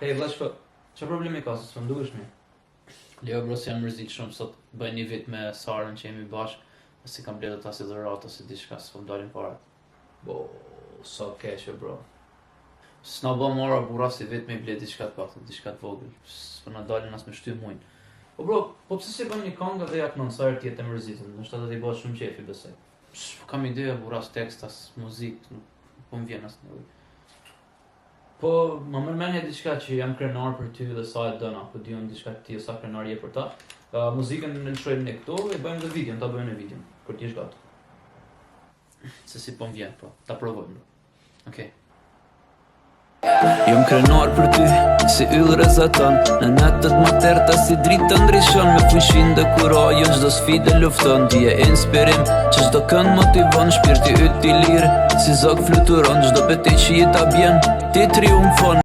Hey, vllaç, çfarë problemi ka, se s'më duhesh mirë? Leo bro, si jam mërzit shumë sot bëj një vit me Sarën që jemi bashkë, si kam bledh ata si dhuratë ose diçka, s'po më dalin fare. Bo, sa keqe bro. S'na bë mora burra si vit me i bledh diçka të paktën, diçka të vogël. S'po na dalin as me shty muin. Po bro, po pse si bën një këngë dhe ja kënon sa herë ti jetë e mërzitur? Ndoshta do t'i bësh shumë qefi besoj. Po kam ide burra as tekst as muzikë, nuk po më vjen as nevojë. Po, më mërmenje diçka që jam krenar për ty dhe sa e dëna, po di unë diçka ti sa krenar je për ta. Muzikën në lëshojmë ne këto e bëjmë dhe videon, ta bëjmë në videon, kur ti jesh gati. Se si po më vjen, po, ta provojmë. Okej. Jom krenar për ty, si yll rezaton. Në netët më terta si drita ndryshon. Me fushin dhe kurajon, çdo sfide lufton. Ti je inspirim, që çdo kënd motivon. Shpirti yt i lirë, si zog fluturon. Çdo betej që jeta bjen, ti triumfon.